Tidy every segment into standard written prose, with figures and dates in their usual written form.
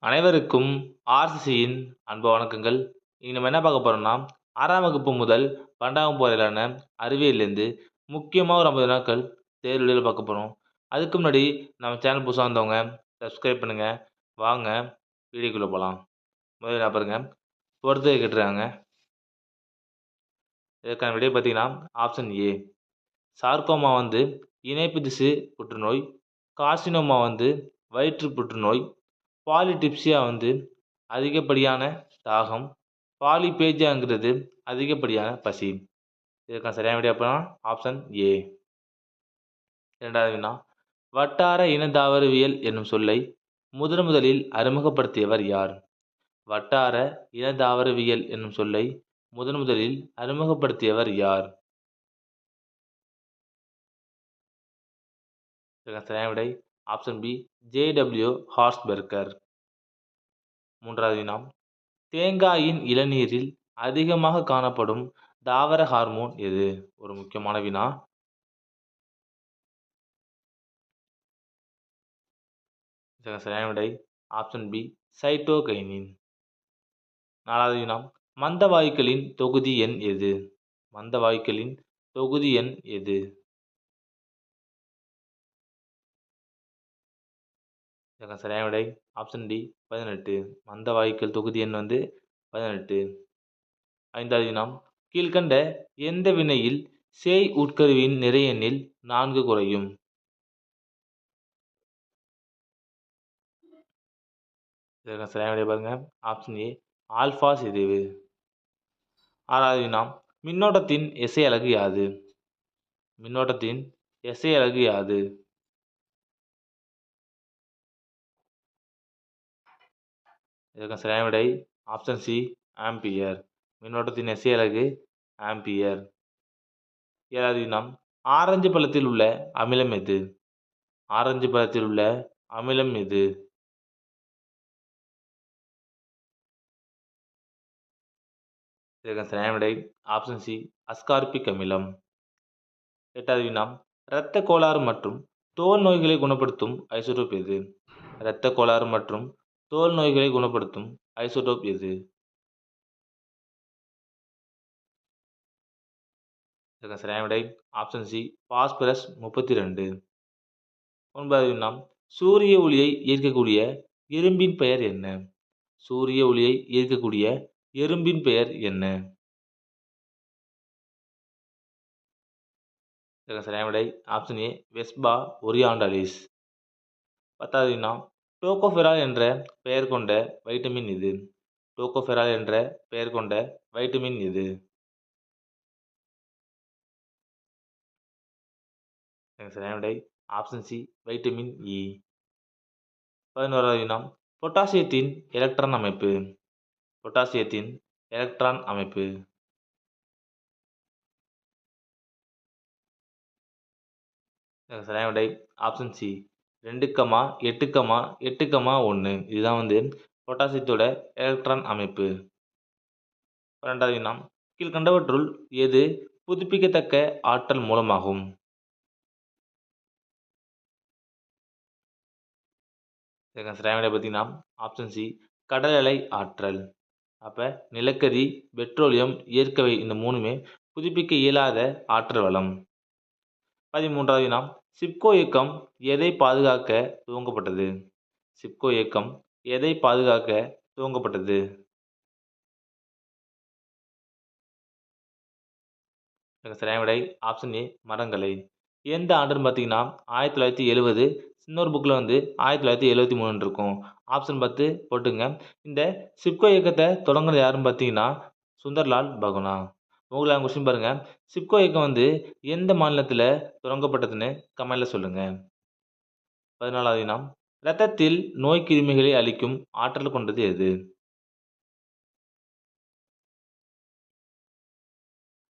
அனைவருக்கும் ஆர்சிசியின் அன்பு வணக்கங்கள். இன்னைக்கு நம்ம என்ன பார்க்க போறோம்னா, 6ஆம் வகுப்பு முதல் 12ஆம் வகுப்பு வரையிலான அறிவியல்லேருந்து முக்கியமா ஒரு 50 வினாக்கள் தேர்வு எழுத பார்க்க போறோம். அதுக்கு முன்னாடி நம்ம சேனல் புதுசா வந்தவங்க சப்ஸ்கிரைப் பண்ணுங்க. வாங்க வீடியோக்குள்ள போலாம். முதல்ல வினா பாருங்க. பொறுத்துக கேட்டிருக்காங்க. இதற்கான விடை பார்த்தீங்கன்னா, ஆப்ஷன் ஏ. சார்கோமா இணைப்பு திசு புற்றுநோய், கார்சினோமா வயிற்று புற்றுநோய், பாலிடிப்சியா அதிகப்படியான தாகம், பாலிபேஜியாங்கிறது அதிகப்படியான பசி. இதற்கான சரியான விடை அப்பனா ஆப்ஷன் ஏ. 2வது வினா, வட்டார இன தாவரவியல் என்னும் சொல்லை முதலில் அறிமுகப்படுத்தியவர் யார்? வட்டார இன தாவரவியல் என்னும் சொல்லை முதலில் அறிமுகப்படுத்தியவர் யார்? இதற்கான சரியான விடை ஆப்ஷன் பி. ஜே.டபிள்யூ. ஹார்ஸ்பெர்கர். 3வது வினா, தேங்காயின் இளநீரில் அதிகமாக காணப்படும் தாவர ஹார்மோன் எது? ஒரு முக்கியமான வினா. இதற்கான சரியான விடை ஆப்ஷன் பி. சைட்டோகைனின். 4வது வினா, மந்த வாயுக்களின் தொகுதி எண் எது? மந்த வாயுக்களின் தொகுதி எண் எது? இதற்கான சரியான விடை ஆப்ஷன் டி. 18. மந்த வாயுக்கள் தொகுதி எண் 18. 5வது வினா, கீழ்கண்ட எந்த வினையில் சேய் உட்கருவின் நிறை எண்ணில் 4 குறையும்? இதற்கான சரியான விடை பாருங்க. Option A. ஆல்பா சிதைவு. 6வது வினா, மின்னோட்டத்தின் எஸ்ஐ அலகு யாது? மின்னோட்டத்தின் எஸ்ஐ அலகு யாது? இதற்கான சரியான விடை ஆப்ஷன் சி. ஆம்பியர். மின்னோட்டத்தின் எஸ்ஐ அலகு ஆம்பியர். 7வது வினா, ஆரஞ்சு பழத்தில் உள்ள அமிலம் எது? ஆரஞ்சு பழத்தில் உள்ள அமிலம் எது? இதற்கான சரியான விடை ஆப்ஷன் சி. அஸ்கார்பிக் அமிலம். 8வது வினா, இரத்த கோளாறு மற்றும் தோல் நோய்களை குணப்படுத்தும் ஐசோடோப் எது? இரத்த கோளாறு மற்றும் தோல் நோய்களை குணப்படுத்தும் ஐசோடோப் எது? இதற்கான சரியான விடை ஆப்ஷன் சி. பாஸ்பரஸ் 32. 9வது வினா, சூரிய ஒளியை ஈர்க்கக்கூடிய எறும்பின் பெயர் என்ன? சூரிய ஒளியை ஈர்க்கக்கூடிய எறும்பின் பெயர் என்ன? இதற்கான சரியான விடை ஆப்ஷன் ஏ. வெஸ்பா ஒரியாண்டாலிஸ். 10வது வினா, டோகோஃபெரால் என்ற பெயர் கொண்ட வைட்டமின் எது? டோகோஃபெரால் என்ற பெயர் கொண்ட வைட்டமின் எது? இதற்கான சரியான விடை ஆப்ஷன் சி. Vitamin E. 11வது வினா, பொட்டாசியத்தின் எலக்ட்ரான் அமைப்பு. பொட்டாசியத்தின் எலக்ட்ரான் அமைப்பு. இதற்கான சரியான விடை ஆப்ஷன் சி. 2,8,8,1. இதுதான் பொட்டாசியத்தோட எலக்ட்ரான் அமைப்பு. 12வது வினா, கீழ்கண்டவற்றுள் எது புதுப்பிக்கத்தக்க ஆற்றல் மூலமாகும்? இதற்கான சரியான விடை பார்த்தீங்கன்னா ஆப்ஷன் சி. கடல் அலை ஆற்றல். அப்போ நிலக்கரி, பெட்ரோலியம், இயற்கை இந்த மூணுமே புதுப்பிக்க இயலாத ஆற்றல் வளம். 13வது வினா, சிப்கோ இயக்கம் எதை பாதுகாக்க துவங்கப்பட்டது? சிப்கோ இயக்கம் எதை பாதுகாக்க துவங்கப்பட்டது? சரியான விடை ஆப்ஷன் ஏ. மரங்களை. எந்த ஆண்டுன்னு பார்த்தீங்கன்னா 1970. இன்னொரு புக்கில் 1973 இருக்கும். ஆப்ஷன் 10 போட்டுங்க. இந்த சிப்கோ இயக்கத்தை தொடங்குனது யாருன்னு பார்த்தீங்கன்னா சுந்தர்லால் பகுனா. உங்களுக்கு கொஸ்டின் பாருங்க. சிப்கோ இயக்கம் எந்த மாநிலத்தில் தொடங்கப்பட்டதுன்னு கமெண்ட்ல சொல்லுங்க. 14வது வினா, இரத்தத்தில் நோய் கிருமிகளை அழிக்கும் ஆற்றல் கொண்டது எது?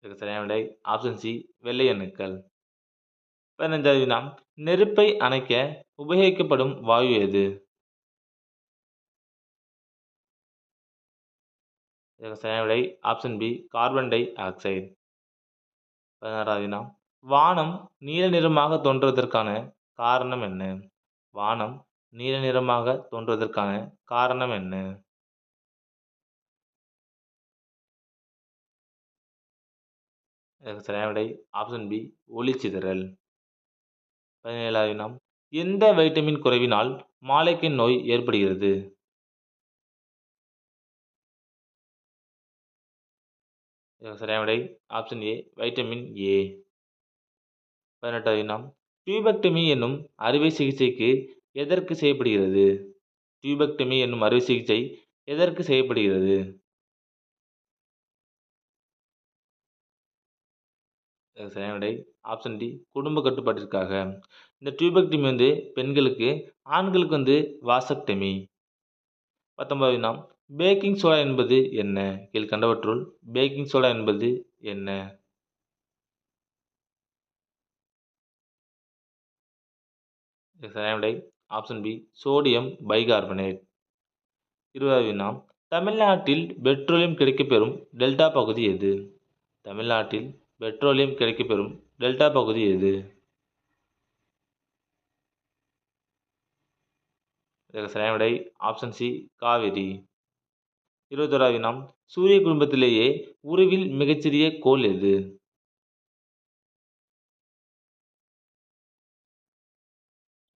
இதுக்கு சரியான விடை ஆப்ஷன் சி. வெள்ளை அணுக்கள். 15வது வினா, நெருப்பை அணைக்க உபயோகிக்கப்படும் வாயு எது? இதுக்கு சரியான விடை option B. Carbon dioxide. 16வது வினா, வானம் நீல நிறமாக தோன்றுவதற்கான காரணம் என்ன? வானம் நீல நிறமாக தோன்றுவதற்கான காரணம் என்ன? இதற்கு சரியான விடை ஆப்ஷன் பி ஒளிச்சிதறல். 17வது வினா எந்த வைட்டமின் குறைவினால் மாலைக்கண் நோய் ஏற்படுகிறது? இதற்கு சரியான விடை ஆப்ஷன் ஏ வைட்டமின் ஏ. 18வது வினா டியூபெக்டமி என்னும் அறுவை சிகிச்சைக்கு எதற்கு செய்யப்படுகிறது? டியூபெக்டமி என்னும் அறுவை சிகிச்சை எதற்கு செய்யப்படுகிறது? இதற்கு சரியான விடை ஆப்ஷன் டி குடும்ப கட்டுப்பாட்டிற்காக. இந்த டியூபெக்டமி பெண்களுக்கு, ஆண்களுக்கு வாசக்டமி. 19வது வினா பேக்கிங் சோடா என்பது என்ன? கீழ்க்கண்டவற்றுள் பேக்கிங் சோடா என்பது என்ன? இதற்கு சரியான விடை ஆப்ஷன் பி சோடியம் பைகார்பனேட். 20வது வினா தமிழ்நாட்டில் பெட்ரோலியம் கிடைக்கப்பெறும் டெல்டா பகுதி எது? தமிழ்நாட்டில் பெட்ரோலியம் கிடைக்கப்பெறும் டெல்டா பகுதி எது? இதற்கு சரியான விடை ஆப்ஷன் சி காவிரி. 21வது வினா சூரிய குடும்பத்திலேயே உருவில் மிகச்சிறிய கோள் எது?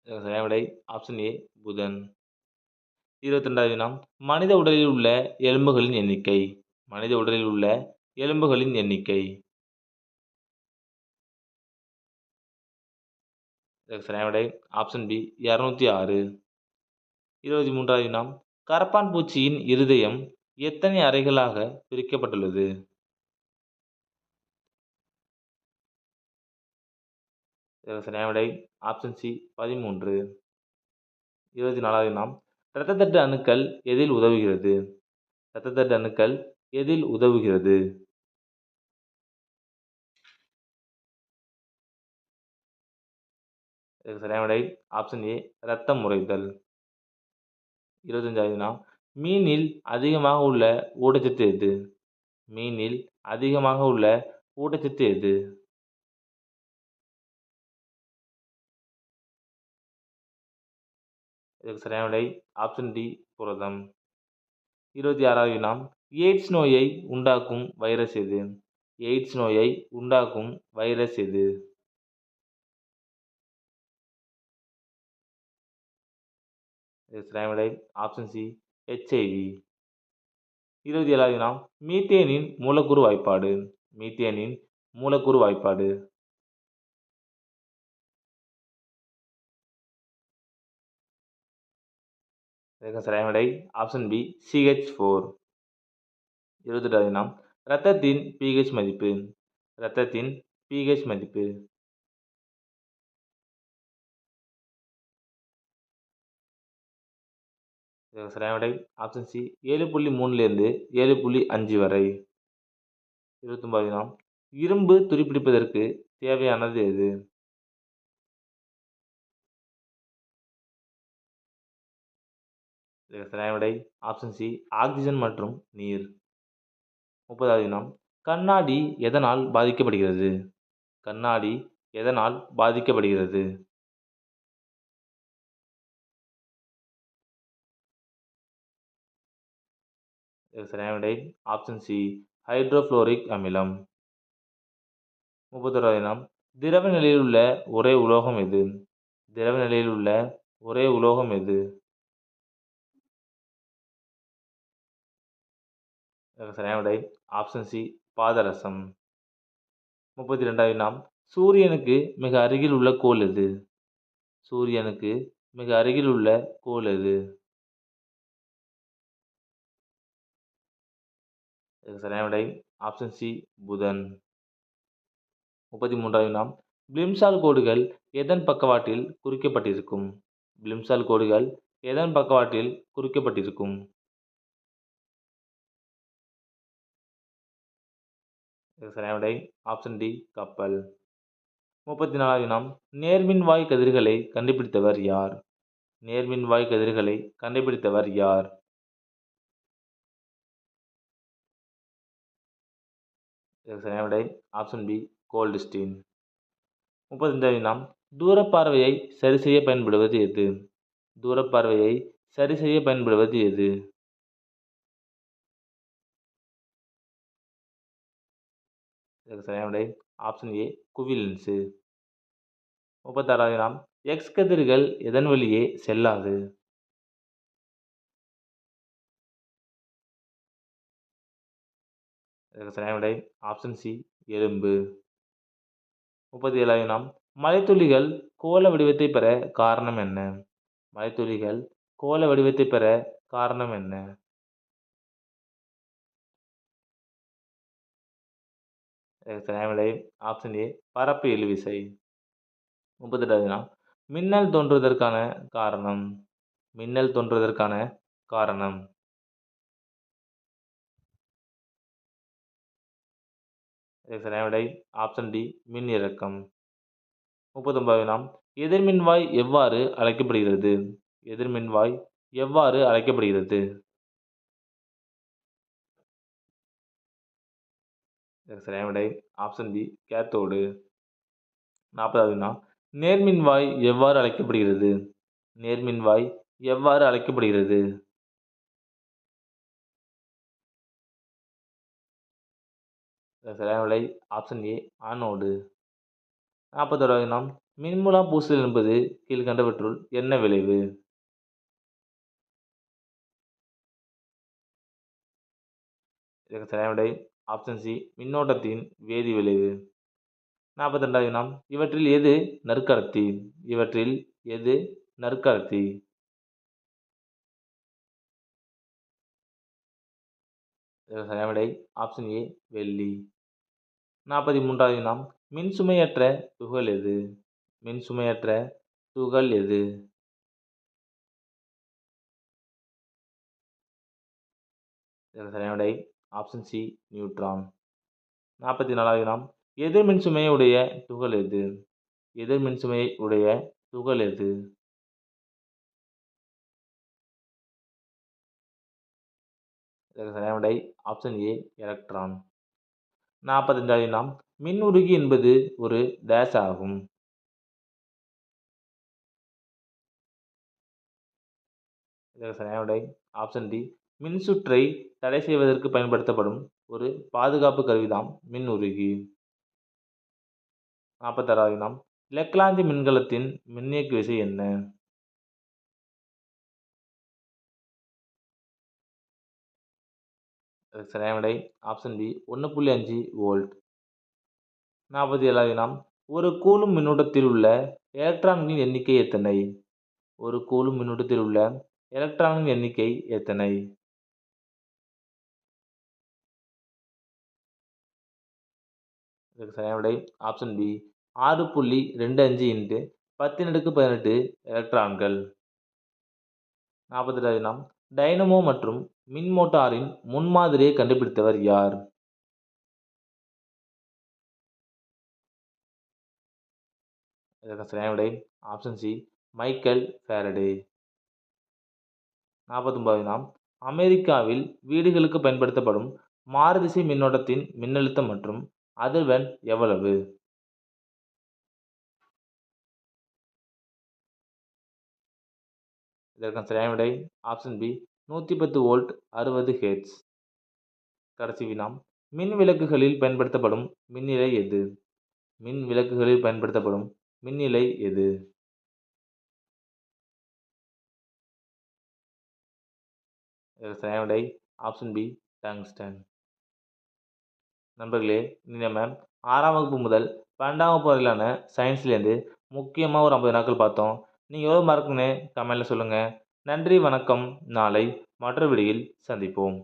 இதற்கு சரியான விடை ஆப்ஷன் ஏ புதன். 22வது வினா மனித உடலில் உள்ள எலும்புகளின் எண்ணிக்கை. மனித உடலில் உள்ள எலும்புகளின் எண்ணிக்கை. இதற்கு சரியான விடை ஆப்ஷன் பி 206. 23வது வினா கரப்பான் பூச்சியின் இருதயம் எத்தனை அறைகளாக பிரிக்கப்பட்டுள்ளது? இதற்கு சரியான விடை ஆப்ஷன் சி 13. 24வது வினா இரத்தத்தட்டு அணுக்கள் எதில் உதவுகிறது? இரத்தத்தட்டு அணுக்கள் எதில் உதவுகிறது? இதற்கு சரியான விடை ஆப்ஷன் ஏ இரத்தம் உறைதல். 25வது வினா மீனில் அதிகமாக உள்ள ஊட்டச்சத்து எது? மீனில் அதிகமாக உள்ள ஊட்டச்சத்து எது? இதற்கு சரியான விடை ஆப்ஷன் டி புரதம். 26வது வினா எய்ட்ஸ் நோயை உண்டாக்கும் வைரஸ் எது? எய்ட்ஸ் நோயை உண்டாக்கும் வைரஸ் எது? இதற்கு சரியான விடை ஆப்ஷன் சி HIV. 27வது வினா மீத்தேனின் மூலக்கூறு வாய்ப்பாடு. மீத்தேனின் மூலக்கூறு வாய்ப்பாடு. இதற்கு சரியான விடை ஆப்ஷன் பி CH4. 28வது வினா இரத்தத்தின் pH மதிப்பு. இரத்தத்தின் pH மதிப்பு. இதற்கு சரியான விடை ஆப்ஷன் சி 7.3லிருந்து 7.5 வரை. 29வது வினா இரும்பு துருப்பிடிப்பதற்கு தேவையானது எது? இதற்கு சரியான விடை ஆப்ஷன் சி ஆக்ஸிஜன் மற்றும் நீர். 30வது வினா கண்ணாடி எதனால் பாதிக்கப்படுகிறது? கண்ணாடி எதனால் பாதிக்கப்படுகிறது? இதற்கு சரியான விடை ஆப்ஷன் சி ஹைட்ரோஃப்ளோரிக் அமிலம். 31வது வினா திரவ நிலையில் உள்ள ஒரே உலோகம் எது? திரவ நிலையில் உள்ள ஒரே உலோகம் எது? இதற்கு சரியான விடை ஆப்ஷன் சி பாதரசம். 32வது வினா சூரியனுக்கு மிக அருகில் உள்ள கோள் எது? சூரியனுக்கு மிக அருகில் உள்ள கோள் எது? இதற்கு சரியான விடை ஆப்ஷன் சி புதன். 33வது வினா பிளிம்சால் கோடுகள் எதன் பக்கவாட்டில் குறிக்கப்பட்டிருக்கும்? பிளிம்சால் கோடுகள் எதன் பக்கவாட்டில் குறிக்கப்பட்டிருக்கும்? இதற்கு சரியான விடை ஆப்ஷன் டி கப்பல். 34வது வினா நேர்மின்வாய் கதிர்களை கண்டுபிடித்தவர் யார்? நேர்மின்வாய் கதிர்களை கண்டுபிடித்தவர் யார்? இதற்கு சரியான விடை ஆப்ஷன் பி கோல்ட்ஸ்டீன். 35வது வினா தூரப்பார்வையை சரிசெய்ய பயன்படுவது எது? தூரப்பார்வையை சரிசெய்ய பயன்படுவது எது? இதற்கு சரியான விடை ஆப்ஷன் ஏ குவி லென்ஸு. 36வது வினா எக்ஸ் கதிர்கள் எதன் வழியே செல்லாது? இதற்கு சரியான விடை ஆப்ஷன் சி எறும்பு. 37வது வினா மழைத்துளிகள் கோள வடிவத்தைப் பெற காரணம் என்ன? மழைத்துளிகள் கோள வடிவத்தைப் பெற காரணம் என்ன? இதற்கு சரியான விடை ஆப்ஷன் ஏ பரப்பு இழுவிசை. 38வது வினா மின்னல் தோன்றுவதற்கான காரணம்? மின்னல் தோன்றுவதற்கான காரணம்? இதற்கு சரியான விடை ஆப்ஷன் டி மின்னிறக்கம். 39வது வினா எதிர்மின்வாய் எவ்வாறு அழைக்கப்படுகிறது? எதிர்மின்வாய் எவ்வாறு அழைக்கப்படுகிறது? இதற்கு சரியான விடை ஆப்ஷன் பி கேத்தோடு. 40வது வினா நேர்மின்வாய் எவ்வாறு அழைக்கப்படுகிறது? நேர்மின்வாய் எவ்வாறு அழைக்கப்படுகிறது? இதற்கு சரியான விடை ஆப்ஷன் ஏ ஆனோடு. 41வது வினா மின்முலா பூசுதல் என்பது கீழ்கண்டவற்றுள் என்ன விளைவு? இதற்கு சரியான விடை ஆப்ஷன் சி மின்னோட்டத்தின் வேதி விளைவு. 42வது வினா இவற்றில் எது நற்கடத்தி? இவற்றில் எது நற்கடத்தி? இதற்கு சரியான விடை ஆப்ஷன் ஏ வெள்ளி. 43வது வினா மின்சுமையற்ற துகள் எது? மின்சுமையற்ற துகள் எது? இதற்கு சரியான விடை ஆப்ஷன் சி நியூட்ரான். 44வது வினா எதிர் மின்சுமையை உடைய துகள் எது? எதிர் மின்சுமையை உடைய துகள் எது? இதற்கு சரியான விடை ஆப்ஷன் ஏ எலக்ட்ரான். 45வது வினா மின் உருகி என்பது ஒரு டேஸ் ஆகும்? இதற்கு சரியான விடை ஆப்ஷன் டி மின்சுற்றை தடை செய்வதற்கு பயன்படுத்தப்படும் ஒரு பாதுகாப்பு கருவிதான் மின் உருகி. 46வது வினா லெக்லாந்து மின்கலத்தின் மின்னியக்கு விசை என்ன? இதற்கு சரியான விடை ஆப்ஷன் பி 1.5 வோல்ட். 47வது வினா ஒரு கூலும் மின்னூட்டத்தில் உள்ள எலக்ட்ரான்களின் எண்ணிக்கை எத்தனை? ஒரு கூலும் மின்னூட்டத்தில் உள்ள எலக்ட்ரான்களின் எண்ணிக்கை எத்தனை? இதற்கு சரியான விடை ஆப்ஷன் பி 6.25 × 1018 எலக்ட்ரான்கள். 42வது வினா டைனமோ மற்றும் மின் மோட்டாரின் முன்மாதிரியை கண்டுபிடித்தவர் யார்? இதற்கு சரியான விடை ஆப்ஷன் சி மைக்கேல் ஃபாரடே. 49வது வினா அமெரிக்காவில் வீடுகளுக்கு பயன்படுத்தப்படும் மாறுதிசை மின்னோட்டத்தின் மின்னழுத்தம் மற்றும் அதிர்வெண் எவ்வளவு? இதற்கான சரியான விடை ஆப்ஷன் பி 110 வோல்ட் 60 ஹெர்ட்ஸ். கடைசி வினா மின் விளக்குகளில் பயன்படுத்தப்படும் மின்னிலை எது? மின் விளக்குகளில் பயன்படுத்தப்படும் மின்னிலை எது? இதற்கு சரியான விடை ஆப்ஷன் பி டங்ஸ்டன். நண்பர்களே இனி நம்ம 6ஆம் வகுப்பு முதல் 12ஆம் வகுப்பு வரையிலான சயின்ஸ்லேருந்து முக்கியமாக ஒரு 50 வினாக்கள் பார்த்தோம். நீங்கள் எவ்வளோ மார்க்குன்னு கமெண்ட்டில் சொல்லுங்கள். நன்றி வணக்கம். நாளை மற்றொரு வீடியோவில் சந்திப்போம்.